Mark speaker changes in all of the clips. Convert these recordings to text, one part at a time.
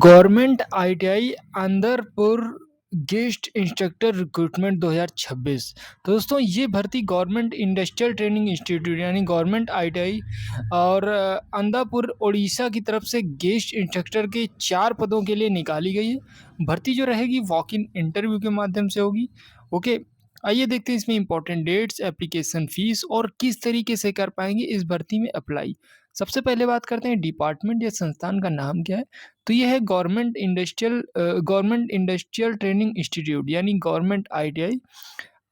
Speaker 1: Government ITI Andarpur guest instructor recruitment 2026। तो दोस्तों ये भर्ती गवर्नमेंट इंडस्ट्रियल ट्रेनिंग इंस्टीट्यूट यानी गवर्नमेंट आईटीआई और अंदापुर उड़ीसा की तरफ से गेस्ट इंस्ट्रक्टर के 4 पदों के लिए निकाली गई है। भर्ती जो रहेगी वॉक इन इंटरव्यू के माध्यम से होगी। ओके, आइए देखते हैं इसमें इंपॉर्टेंट डेट्स, एप्लीकेशन फीस और किस तरीके से कर पाएंगे इस भर्ती में अप्लाई। सबसे पहले बात करते हैं डिपार्टमेंट या संस्थान का नाम क्या है। तो ये है गवर्नमेंट इंडस्ट्रियल ट्रेनिंग इंस्टीट्यूट यानी गवर्नमेंट आईटीआई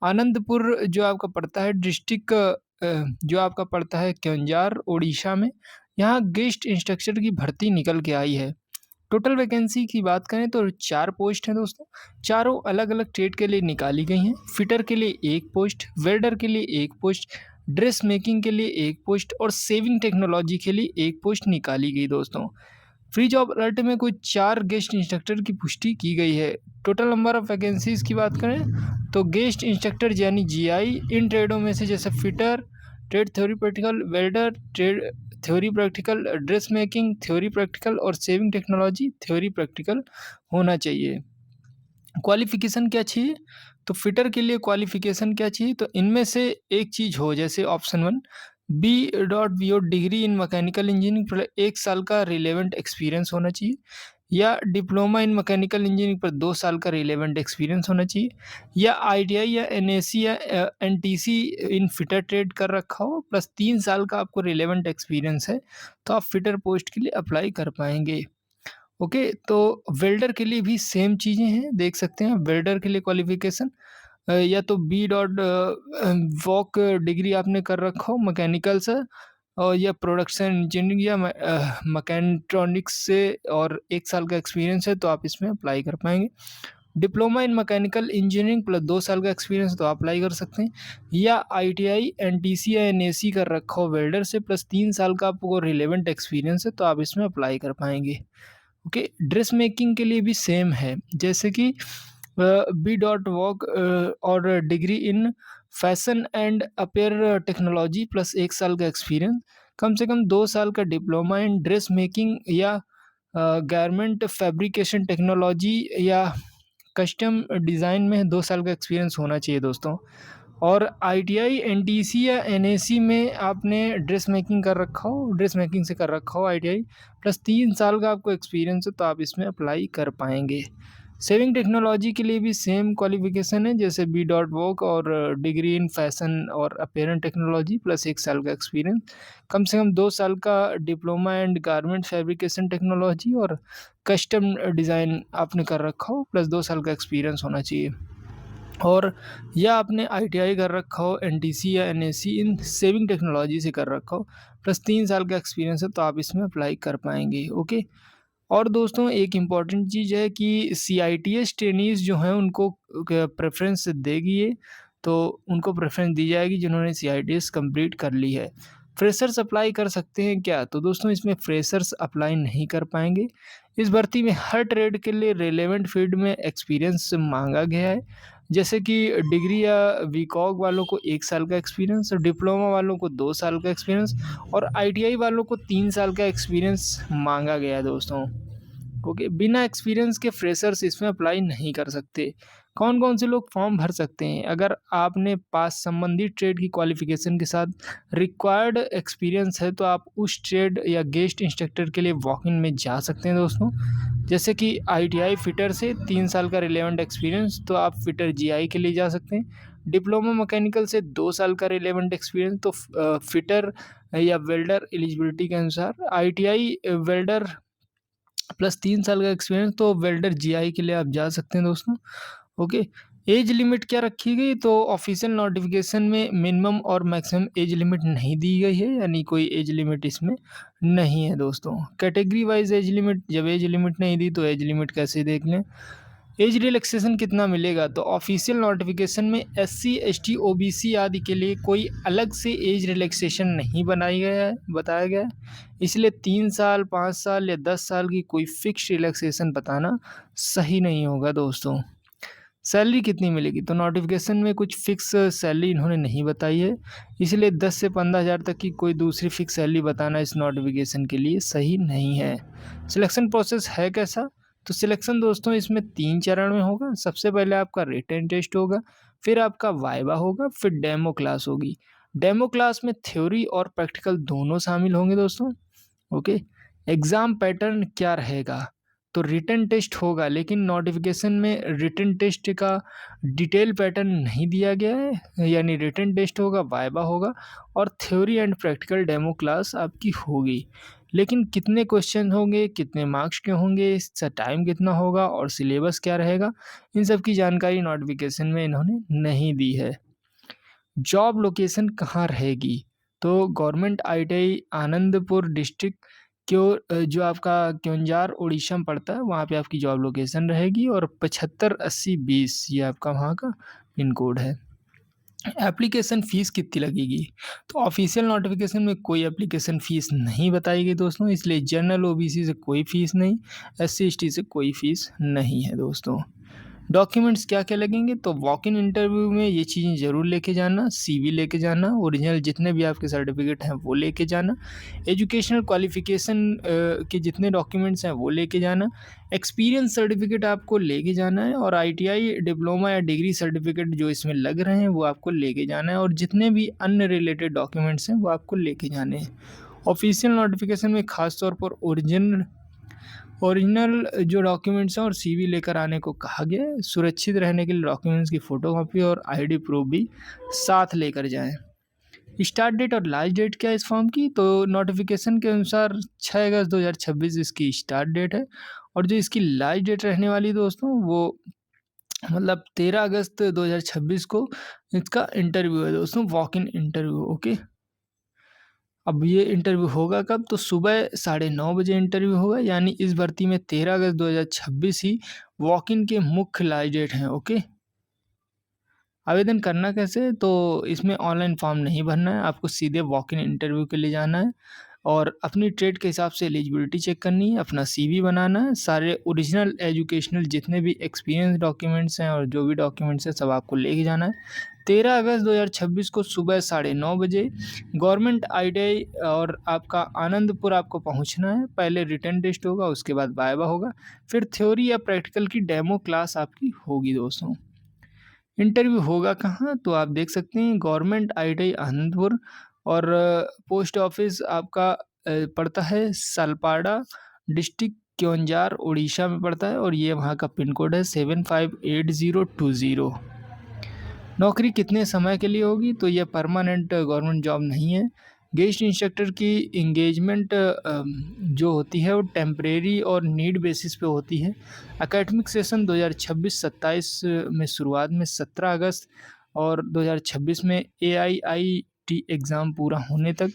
Speaker 1: आनंदपुर जो आपका पड़ता है डिस्ट्रिक्ट जो आपका पड़ता है क्योंझार उड़ीसा में। यहाँ गेस्ट इंस्ट्रक्टर की भर्ती निकल के आई है। टोटल वैकेंसी की बात करें तो 4 पोस्ट हैं दोस्तों। चारों अलग अलग ट्रेड के लिए निकाली गई हैं। फिटर के लिए 1 पोस्ट, वेल्डर के लिए 1 पोस्ट, ड्रेस मेकिंग के लिए 1 पोस्ट और सेविंग टेक्नोलॉजी के लिए 1 पोस्ट निकाली गई दोस्तों। फ्री जॉब अलर्ट में कुछ 4 गेस्ट इंस्ट्रक्टर की पुष्टि की गई है। टोटल नंबर ऑफ वैकेंसीज की बात करें तो गेस्ट इंस्ट्रक्टर यानी जीआई इन ट्रेडों में से जैसे fitter, trade theory practical, welder, trade theory practical, dress making theory practical और सेविंग टेक्नोलॉजी थ्योरी प्रैक्टिकल होना चाहिए। क्वालिफिकेशन क्या चाहिए? तो फिटर के लिए क्वालिफिकेशन क्या चाहिए? तो इनमें से एक चीज़ हो, जैसे option 1 B Voc degree in mechanical engineering पर 1 साल का रिलेवेंट एक्सपीरियंस होना चाहिए, या डिप्लोमा इन मैकेनिकल इंजीनियरिंग पर 2 साल का रिलेवेंट एक्सपीरियंस होना चाहिए, या आईटीआई या एनएसी या एनटीसी इन फिटर ट्रेड कर रखा हो प्लस 3 साल का आपको रिलेवेंट एक्सपीरियंस है, तो आप फिटर पोस्ट के लिए अप्लाई कर पाएंगे। ओके, तो वेल्डर के लिए भी सेम चीज़ें हैं, देख सकते हैं। वेल्डर के लिए क्वालिफिकेशन या तो बी डॉट वॉक डिग्री आपने कर रखा हो मैकेनिकल से, और या प्रोडक्शन इंजीनियरिंग या मैकेट्रॉनिक्स से और 1 साल का एक्सपीरियंस है तो आप इसमें अप्लाई कर पाएंगे। Diploma in mechanical engineering plus 2 साल का एक्सपीरियंस तो अप्लाई कर सकते हैं, या आईटीआई एनटीसी या एनएसी कर रखा हो वेल्डर से प्लस 3 साल का आपको रिलेवेंट एक्सपीरियंस है तो आप इसमें अप्लाई कर पाएंगे। ओके, ड्रेस मेकिंग के लिए भी सेम है, जैसे कि बी डॉट वॉक और degree in fashion and appear technology plus 1 साल का एक्सपीरियंस, कम से कम 2 साल का डिप्लोमा इन ड्रेस मेकिंग या गारमेंट फैब्रिकेशन टेक्नोलॉजी या कस्टम डिज़ाइन में 2 साल का एक्सपीरियंस होना चाहिए दोस्तों। और आईटीआई एनटीसी या एनएसी में आपने ड्रेस मेकिंग कर रखा हो, ड्रेस मेकिंग से कर रखा हो आईटीआई प्लस 3 साल का आपको एक्सपीरियंस है तो आप इसमें अप्लाई कर पाएंगे। सेविंग टेक्नोलॉजी के लिए भी सेम क्वालिफिकेशन है, जैसे बी डॉट वॉक और डिग्री इन फैशन और अपेरेंट टेक्नोलॉजी प्लस 1 साल का एक्सपीरियंस, कम से कम 2 साल का diploma and garment fabrication technology और कस्टम डिज़ाइन आपने कर रखा हो प्लस 2 साल का एक्सपीरियंस होना चाहिए। और या आपने आईटीआई कर रखा हो एनटीसी या एनएससी इन सेविंग टेक्नोलॉजी से कर रखा हो प्लस 3 साल का एक्सपीरियंस है तो आप इसमें अप्लाई कर पाएंगे। ओके, और दोस्तों एक इम्पॉर्टेंट चीज़ है कि सीआईटीएस ट्रेनीज़ जो हैं उनको प्रेफरेंस देगी ये, तो उनको प्रेफरेंस दी जाएगी जिन्होंने सीआईटीएस कंप्लीट कर ली है। फ्रेशर्स अप्लाई कर सकते हैं क्या? तो दोस्तों इसमें फ्रेशर्स अप्लाई नहीं कर पाएंगे। इस भर्ती में हर ट्रेड के लिए रेलेवेंट फील्ड में एक्सपीरियंस मांगा गया है, जैसे कि डिग्री या बीकॉम वालों को 1 साल का एक्सपीरियंस, डिप्लोमा वालों को 2 साल का एक्सपीरियंस और आईटीआई वालों को 3 साल का एक्सपीरियंस मांगा गया है दोस्तों। ओके, बिना एक्सपीरियंस के फ्रेशर्स इसमें अप्लाई नहीं कर सकते। कौन कौन से लोग फॉर्म भर सकते हैं? अगर आपने पास संबंधित ट्रेड की क्वालिफिकेशन के साथ रिक्वायर्ड एक्सपीरियंस है तो आप उस ट्रेड या गेस्ट इंस्ट्रक्टर के लिए वॉक इन में जा सकते हैं दोस्तों। जैसे कि आईटीआई फिटर से 3 साल का रिलेवेंट एक्सपीरियंस तो आप फिटर जीआई के लिए जा सकते हैं। डिप्लोमा मैकेनिकल से 2 साल का रिलेवेंट एक्सपीरियंस तो फिटर या वेल्डर एलिजिबिलिटी के अनुसार। आईटीआई वेल्डर प्लस 3 साल का एक्सपीरियंस तो वेल्डर जीआई के लिए आप जा सकते हैं दोस्तों। ओके, एज लिमिट क्या रखी गई? तो ऑफिशियल नोटिफिकेशन में मिनिमम और मैक्सिमम एज लिमिट नहीं दी गई है, यानी कोई एज लिमिट इसमें नहीं है दोस्तों। कैटेगरी वाइज एज लिमिट, जब एज लिमिट नहीं दी तो एज लिमिट कैसे देख लें। एज रिलैक्सेशन कितना मिलेगा? तो ऑफिशियल नोटिफिकेशन में एससी एसटी ओबीसी आदि के लिए कोई अलग से एज रिलैक्सेशन नहीं बताया गया है, इसलिए 3 साल 5 साल या 10 साल की कोई फिक्स रिलैक्सेशन बताना सही नहीं होगा दोस्तों। सैलरी कितनी मिलेगी? तो नोटिफिकेशन में कुछ फिक्स सैलरी इन्होंने नहीं बताई है, इसलिए 10 से 15,000 तक की कोई दूसरी फिक्स सैलरी बताना इस नोटिफिकेशन के लिए सही नहीं है। सिलेक्शन प्रोसेस है कैसा? तो सिलेक्शन दोस्तों इसमें 3 चरण में होगा। सबसे पहले आपका रिटन टेस्ट होगा, फिर आपका वाइवा होगा, फिर डेमो क्लास होगी। डेमो क्लास में थ्योरी और प्रैक्टिकल दोनों शामिल होंगे दोस्तों। ओके। एग्ज़ाम पैटर्न क्या रहेगा? तो रिटन टेस्ट होगा, लेकिन नोटिफ़िकेशन में रिटन टेस्ट का डिटेल पैटर्न नहीं दिया गया है, यानी रिटन टेस्ट होगा, वाइवा होगा और theory and practical demo class आपकी होगी। लेकिन कितने क्वेश्चन होंगे, कितने मार्क्स के होंगे, इसका टाइम कितना होगा और सिलेबस क्या रहेगा, इन सब की जानकारी नोटिफ़िकेशन में इन्होंने नहीं दी है। जॉब लोकेशन कहाँ रहेगी? तो गवर्नमेंट आईटीआई आनंदपुर डिस्ट्रिक्ट जो आपका क्योंझार उड़ीसा में पड़ता है, वहाँ पे आपकी जॉब लोकेशन रहेगी और 758020 ये आपका वहाँ का पिन कोड है। एप्लीकेशन फ़ीस कितनी लगेगी? तो ऑफ़िशियल नोटिफ़िकेशन में कोई एप्लीकेशन फ़ीस नहीं बताई गई दोस्तों, इसलिए जनरल ओबीसी से कोई फ़ीस नहीं, एससी एसटी से कोई फ़ीस नहीं है दोस्तों। डॉक्यूमेंट्स क्या-क्या लगेंगे? तो वॉक इन इंटरव्यू में ये चीज़ें ज़रूर लेके जाना, सीवी लेके जाना, ओरिजिनल जितने भी आपके सर्टिफ़िकेट हैं वो लेके जाना, एजुकेशनल क्वालिफ़िकेशन के जितने डॉक्यूमेंट्स हैं वो लेके जाना, एक्सपीरियंस सर्टिफ़िकेट आपको लेके जाना है और आईटीआई डिप्लोमा या डिग्री सर्टिफ़िकेट जो इसमें लग रहे हैं वो आपको लेके जाना है और जितने भी अन्य रिलेटेड डॉक्यूमेंट्स हैं वो आपको लेके जाने हैं। ऑफ़िशियल नोटिफ़िकेशन में ख़ास तौर पर ओरिजिनल जो डॉक्यूमेंट्स हैं और सीवी लेकर आने को कहा गया है। सुरक्षित रहने के लिए डॉक्यूमेंट्स की फ़ोटोकॉपी और आईडी प्रूफ भी साथ लेकर जाएँ। स्टार्ट डेट और लास्ट डेट क्या है इस फॉर्म की? तो नोटिफ़िकेशन के अनुसार 6 अगस्त 2026 इसकी स्टार्ट डेट है और जो इसकी लास्ट डेट रहने वाली है दोस्तों वो मतलब 13 अगस्त 2026 को इसका इंटरव्यू है दोस्तों, वॉक इन इंटरव्यू। ओके। अब ये इंटरव्यू होगा कब? तो सुबह 9:30 बजे इंटरव्यू होगा, यानी इस भर्ती में 13 अगस्त 2026 ही वॉक इन के मुख्य लास्ट डेट हैं। ओके। आवेदन करना कैसे है? तो इसमें ऑनलाइन फॉर्म नहीं भरना है, आपको सीधे वॉक इन इंटरव्यू के लिए जाना है और अपनी ट्रेड के हिसाब से एलिजिबिलिटी चेक करनी है, अपना सीवी बनाना है, सारे ओरिजिनल एजुकेशनल जितने भी एक्सपीरियंस डॉक्यूमेंट्स हैं और जो भी डॉक्यूमेंट्स हैं सब आपको लेके जाना है। 13 अगस्त 2026 को सुबह 9:30 बजे गवर्नमेंट आईटीआई और आपका आनंदपुर आपको पहुंचना है। पहले रिटन टेस्ट होगा, उसके बाद वाइवा होगा, फिर थ्योरी या प्रैक्टिकल की डेमो क्लास आपकी होगी दोस्तों। इंटरव्यू होगा कहाँ? तो आप देख सकते हैं गवर्नमेंट आईटीआई आनंदपुर और पोस्ट ऑफिस आपका पड़ता है सलपाड़ा, डिस्ट्रिक्ट क्योंझार, उड़ीसा में पड़ता है और ये वहाँ का पिन कोड है 758020। नौकरी कितने समय के लिए होगी? तो यह परमानेंट गवर्नमेंट जॉब नहीं है। गेस्ट इंस्ट्रक्टर की एंगेजमेंट जो होती है वो टेम्परेरी और नीड बेसिस पे होती है। एकेडमिक सेशन 2026-27 में शुरुआत में 17 अगस्त और 2026 में एआईआईटी एग्ज़ाम पूरा होने तक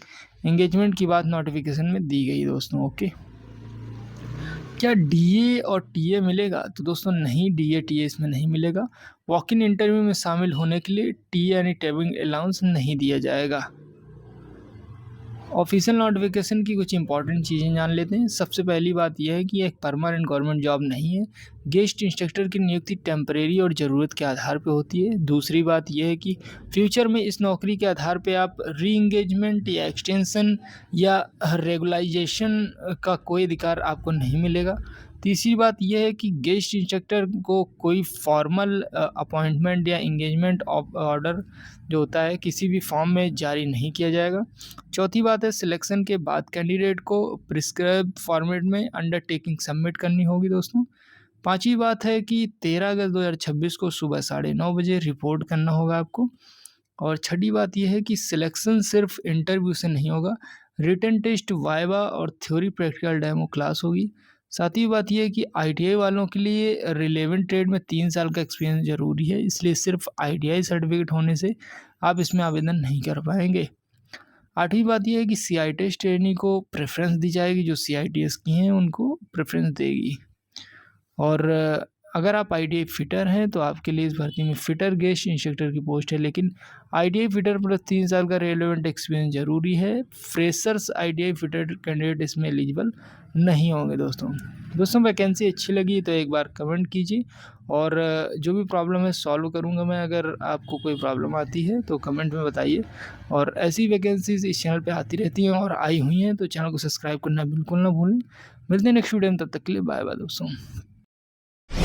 Speaker 1: एंगेजमेंट की बात नोटिफिकेशन में दी गई दोस्तों। ओके। क्या डीए और टीए मिलेगा? तो दोस्तों नहीं, डीए टीए इसमें नहीं मिलेगा। वॉक इन इंटरव्यू में शामिल होने के लिए टीए यानी ट्रैवलिंग अलाउंस नहीं दिया जाएगा। ऑफिशियल नोटिफिकेशन की कुछ इंपॉर्टेंट चीज़ें जान लेते हैं। सबसे पहली बात यह है कि एक परमानेंट गवर्नमेंट जॉब नहीं है। गेस्ट इंस्ट्रक्टर की नियुक्ति टेम्परेरी और ज़रूरत के आधार पे होती है। दूसरी बात यह है कि फ्यूचर में इस नौकरी के आधार पे आप री इंगेजमेंट या एक्सटेंशन या रेगुलाइजेशन का कोई अधिकार आपको नहीं मिलेगा। तीसरी बात यह है कि गेस्ट इंस्ट्रक्टर को कोई फॉर्मल अपॉइंटमेंट या इंगेजमेंट ऑर्डर जो होता है किसी भी फॉर्म में जारी नहीं किया जाएगा। चौथी बात है सिलेक्शन के बाद कैंडिडेट को प्रिस्क्राइब फॉर्मेट में अंडरटेकिंग सबमिट करनी होगी दोस्तों। पांचवी बात है कि 13 अगस्त 2026 को सुबह 9:30 बजे रिपोर्ट करना होगा आपको। और छठी बात यह है कि सिलेक्शन सिर्फ इंटरव्यू से नहीं होगा, रिटन टेस्ट, वाइवा और थ्योरी प्रैक्टिकल डेमो क्लास होगी। साथ ही बात यह है कि आईटीआई वालों के लिए रिलेवेंट ट्रेड में 3 साल का एक्सपीरियंस ज़रूरी है, इसलिए सिर्फ आईटीआई सर्टिफिकेट होने से आप इसमें आवेदन नहीं कर पाएंगे। आठवीं बात यह है कि सीआईटीएस ट्रेनी को प्रेफ़रेंस दी जाएगी, जो सीआईटीएस की हैं उनको प्रेफ़रेंस देगी। और अगर आप आईटीआई फिटर हैं तो आपके लिए इस भर्ती में फिटर गेस्ट इंस्ट्रक्टर की पोस्ट है, लेकिन आईटीआई फिटर प्लस 3 साल का रेलेवेंट एक्सपीरियंस ज़रूरी है। फ्रेशर्स आईटीआई फिटर कैंडिडेट इसमें एलिजिबल नहीं होंगे दोस्तों। वैकेंसी अच्छी लगी तो एक बार कमेंट कीजिए और जो भी प्रॉब्लम है सॉल्व करूंगा मैं। अगर आपको कोई प्रॉब्लम आती है तो कमेंट में बताइए और ऐसी वैकेंसीज इस चैनल पे आती रहती हैं और आई हुई हैं, तो चैनल को सब्सक्राइब करना बिल्कुल ना भूलें। मिलते हैं नेक्स्ट वीडियो में, तब तक के लिए बाय बाय दोस्तों।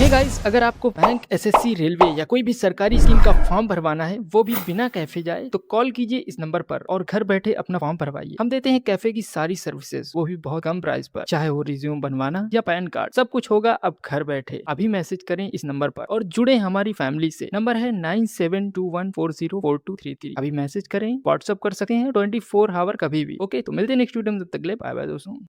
Speaker 2: हे गाइस, अगर आपको बैंक, एसएससी, रेलवे या कोई भी सरकारी स्कीम का फॉर्म भरवाना है, वो भी बिना कैफे जाए, तो कॉल कीजिए इस नंबर पर और घर बैठे अपना फॉर्म भरवाइए। हम देते हैं कैफे की सारी सर्विसेज, वो भी बहुत कम प्राइस पर। चाहे वो रिज्यूम बनवाना या पैन कार्ड, सब कुछ होगा अब घर बैठे। अभी मैसेज करें इस नंबर पर और जुड़े हमारी फैमिली से। नंबर है 9721404233। अभी मैसेज करें, व्हाट्सअप कर सकते हैं 24 आवर कभी भी। ओके, तो मिलते हैं नेक्स्ट वीडियो में, तब तक के लिए बाय बाय दोस्तों।